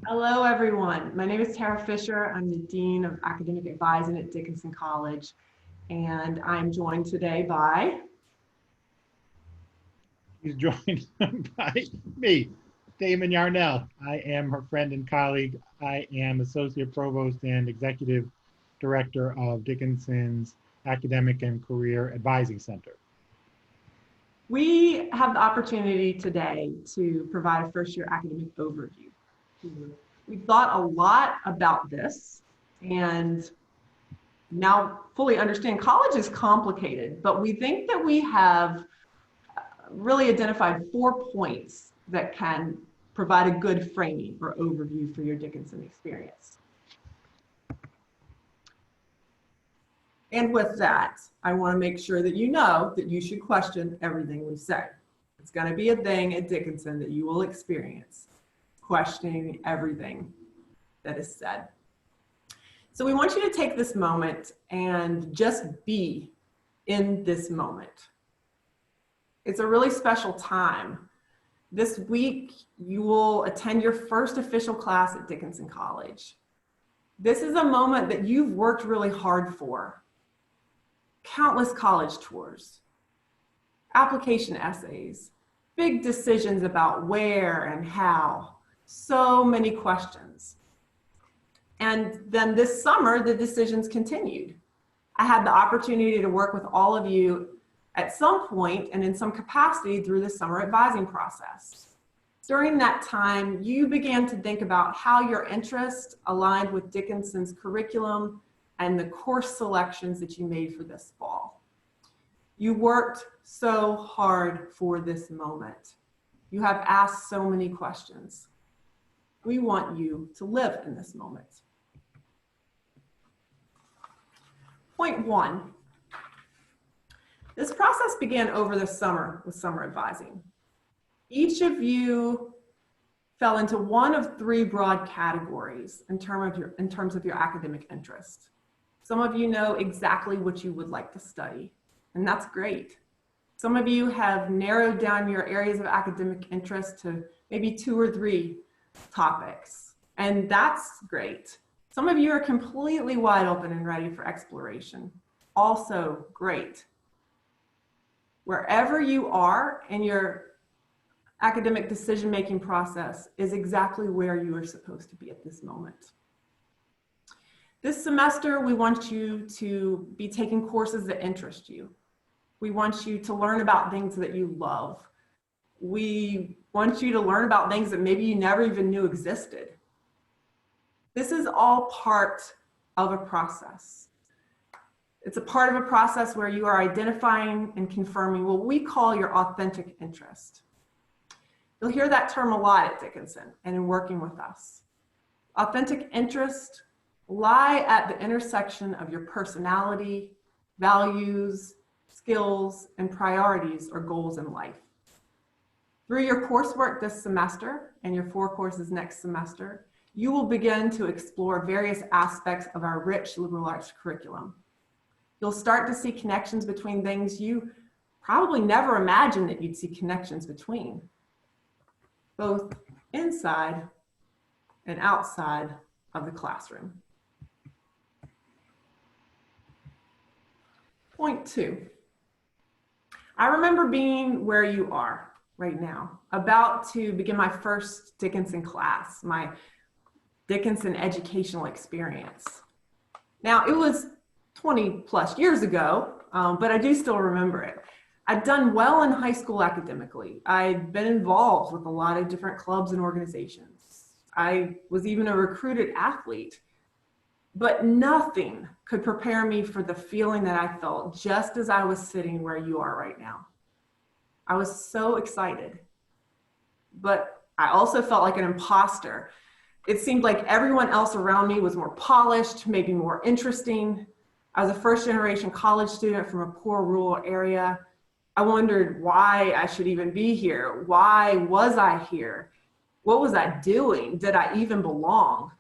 Hello, everyone. My name is Tara Fisher. I'm the Dean of Academic Advising at Dickinson College, and I'm joined today by... He's joined by me, Damon Yarnell. I am her friend and colleague. I am Associate Provost and Executive Director of Dickinson's Academic and Career Advising Center. We have the opportunity today to provide a first-year academic overview. We thought a lot about this and now fully understand college is complicated, but we think that we have really identified 4 points that can provide a good framing or overview for your Dickinson experience. And with that, I want to make sure that you know that you should question everything we say. It's going to be a thing at Dickinson that you will experience, questioning everything that is said. So we want you to take this moment and just be in this moment. It's a really special time. This week, you will attend your first official class at Dickinson College. This is a moment that you've worked really hard for. Countless college tours, application essays, big decisions about where and how, so many questions. And then this summer, the decisions continued. I had the opportunity to work with all of you at some point and in some capacity through the summer advising process. During that time, you began to think about how your interests aligned with Dickinson's curriculum and the course selections that you made for this fall. You worked so hard for this moment. You have asked so many questions. We want you to live in this moment. Point 1. This process began over the summer with summer advising. Each of you fell into one of 3 broad categories in terms of your academic interest. Some of you know exactly what you would like to study, and that's great. Some of you have narrowed down your areas of academic interest to maybe 2 or 3 topics, and that's great. Some of you are completely wide open and ready for exploration. Also great. Wherever you are in your academic decision-making process is exactly where you are supposed to be at this moment. This semester, we want you to be taking courses that interest you. We want you to learn about things that you love. We want you to learn about things that maybe you never even knew existed. This is all part of a process. It's a part of a process where you are identifying and confirming what we call your authentic interest. You'll hear that term a lot at Dickinson and in working with us. Authentic interest lie at the intersection of your personality, values, skills, and priorities or goals in life. Through your coursework this semester and your 4 courses next semester, you will begin to explore various aspects of our rich liberal arts curriculum. You'll start to see connections between things you probably never imagined that you'd see connections between, both inside and outside of the classroom. Point 2. I remember being where you are right now, about to begin my first Dickinson class, my Dickinson educational experience. Now, it was 20 plus years ago, but I do still remember it. I'd done well in high school academically. I'd been involved with a lot of different clubs and organizations. I was even a recruited athlete, but nothing could prepare me for the feeling that I felt just as I was sitting where you are right now. I was so excited, but I also felt like an imposter. It seemed like everyone else around me was more polished, maybe more interesting. I was a first-generation college student from a poor rural area. I wondered why I should even be here. Why was I here? What was I doing? Did I even belong?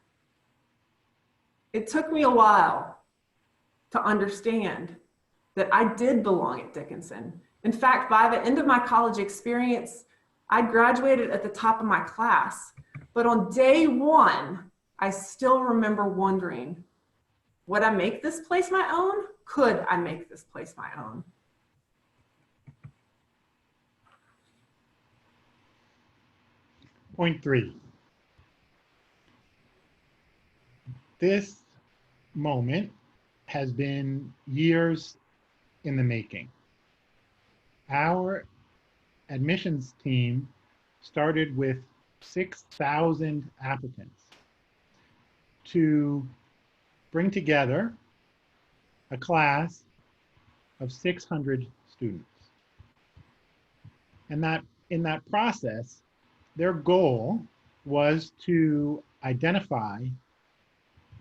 It took me a while to understand that I did belong at Dickinson. In fact, by the end of my college experience, I graduated at the top of my class. But on day one, I still remember wondering, would I make this place my own? Could I make this place my own? Point 3. This moment has been years in the making. Our admissions team started with 6,000 applicants to bring together a class of 600 students. And that in that process, their goal was to identify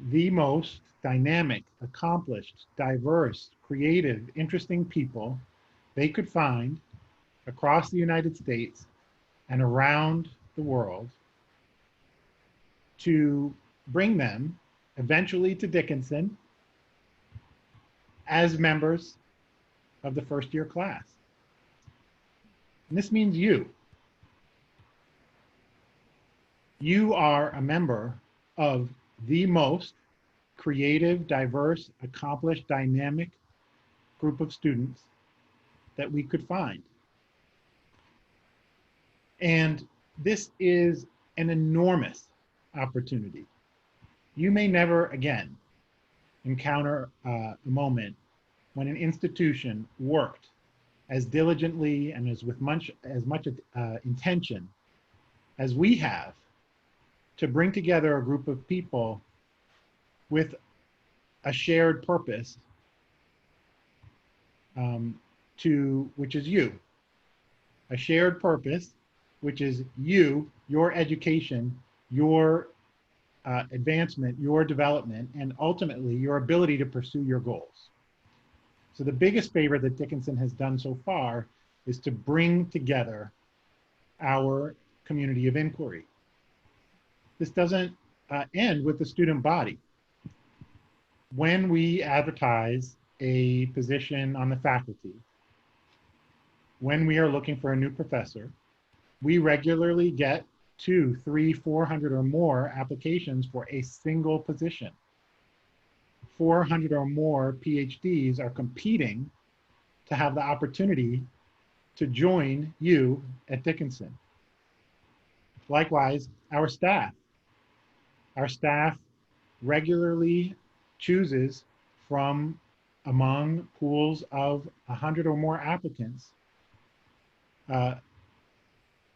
the most dynamic, accomplished, diverse, creative, interesting people they could find across the United States and around the world, to bring them eventually to Dickinson as members of the first year class. And this means you. You are a member of the most creative, diverse, accomplished, dynamic group of students that we could find. And this is an enormous opportunity. You may never again encounter a moment when an institution worked as diligently and with as much intention as we have to bring together a group of people with a shared purpose, which is you. A shared purpose, which is you, your education, your advancement, your development, and ultimately your ability to pursue your goals. So the biggest favor that Dickinson has done so far is to bring together our community of inquiry. This doesn't end with the student body. When we advertise a position on the faculty, when we are looking for a new professor, we regularly get 200, 300, 400 or more applications for a single position. 400 or more PhDs are competing to have the opportunity to join you at Dickinson. Likewise, our staff. Our staff regularly chooses from among pools of 100 or more applicants,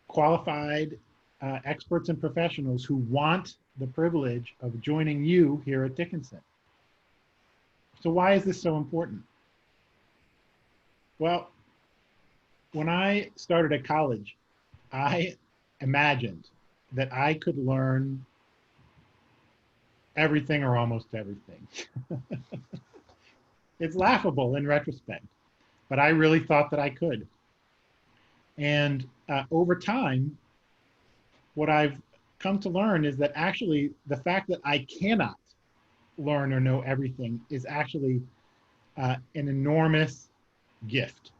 qualified experts and professionals who want the privilege of joining you here at Dickinson. So why is this so important? Well, when I started at college, I imagined that I could learn everything or almost everything. It's laughable in retrospect, but I really thought that I could. And over time, what I've come to learn is that actually the fact that I cannot learn or know everything is actually an enormous gift.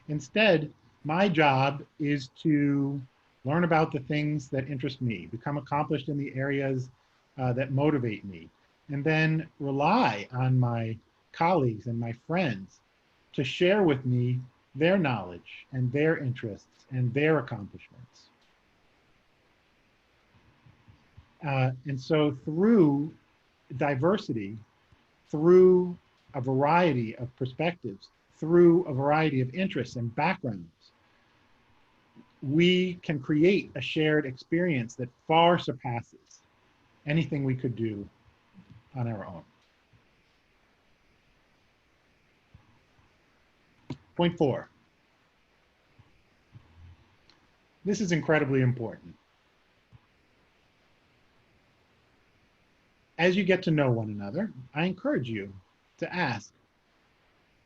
Instead, my job is to learn about the things that interest me, become accomplished in the areas that motivate me, and then rely on my colleagues and my friends to share with me their knowledge and their interests and their accomplishments. And so through diversity, through a variety of perspectives, through a variety of interests and backgrounds, we can create a shared experience that far surpasses anything we could do on our own. Point 4. This is incredibly important. As you get to know one another, I encourage you to ask,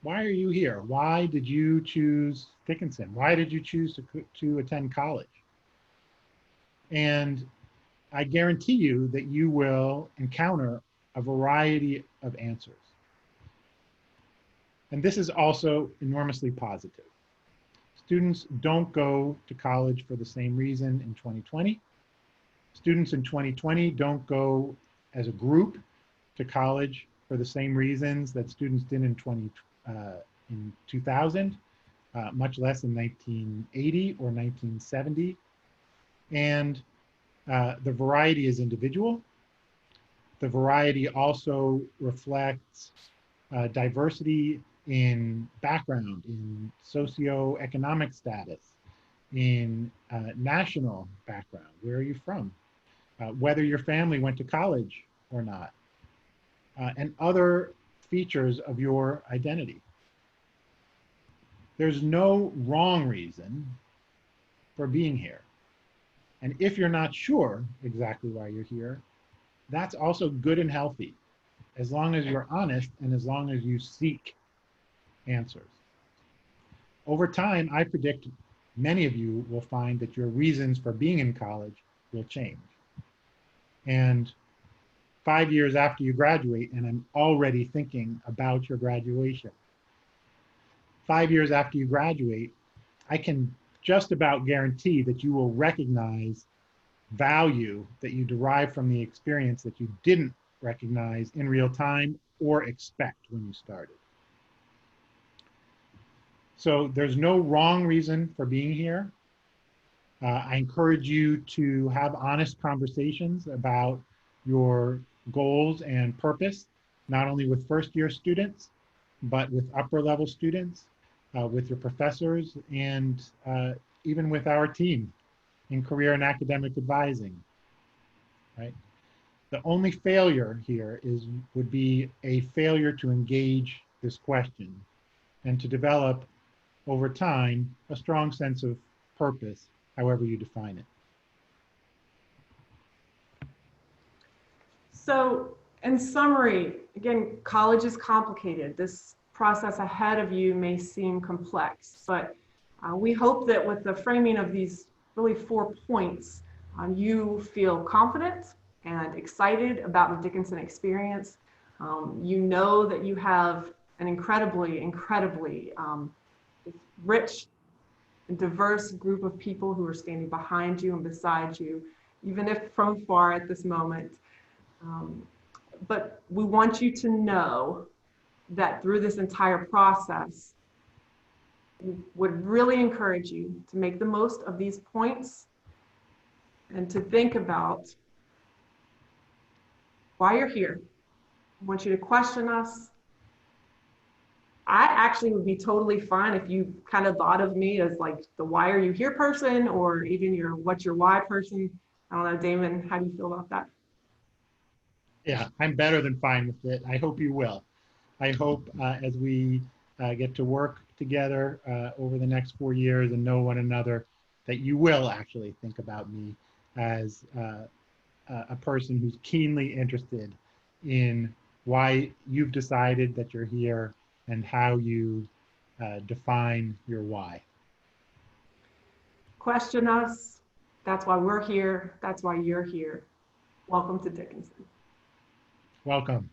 why are you here? Why did you choose Dickinson? Why did you choose to attend college? And I guarantee you that you will encounter a variety of answers. And this is also enormously positive. Students don't go to college for the same reason in 2020 Students in 2020 don't go as a group to college for the same reasons that students did in 2000, much less in 1980 or 1970. And the variety is individual. The variety also reflects diversity in background, in socioeconomic status, in national background. Where are you from? Whether your family went to college or not, and other features of your identity. There's no wrong reason for being here. And if you're not sure exactly why you're here, that's also good and healthy, as long as you're honest and as long as you seek answers. Over time, I predict many of you will find that your reasons for being in college will change. And 5 years after you graduate, and I'm already thinking about your graduation. 5 years after you graduate, I can just about guarantee that you will recognize value that you derive from the experience that you didn't recognize in real time or expect when you started. So there's no wrong reason for being here. I encourage you to have honest conversations about your goals and purpose, not only with first-year students, but with upper-level students, with your professors, and even with our team in career and academic advising, right? The only failure here would be a failure to engage this question and to develop over time a strong sense of purpose, however you define it. So in summary, again, college is complicated. This process ahead of you may seem complex, but we hope that with the framing of these really 4 points, you feel confident and excited about the Dickinson experience. You know that you have an incredibly rich and diverse group of people who are standing behind you and beside you, even if from far at this moment. But we want you to know that through this entire process, we would really encourage you to make the most of these points and to think about why you're here. I want you to question us. I actually would be totally fine if you kind of thought of me as like the why are you here person, or even your what's your why person. I don't know, Damon, how do you feel about that? Yeah, I'm better than fine with it. I hope you will. I hope as we get to work together over the next 4 years and know one another, that you will actually think about me as a person who's keenly interested in why you've decided that you're here and how you define your why. Question us. That's why we're here. That's why you're here. Welcome to Dickinson. Welcome.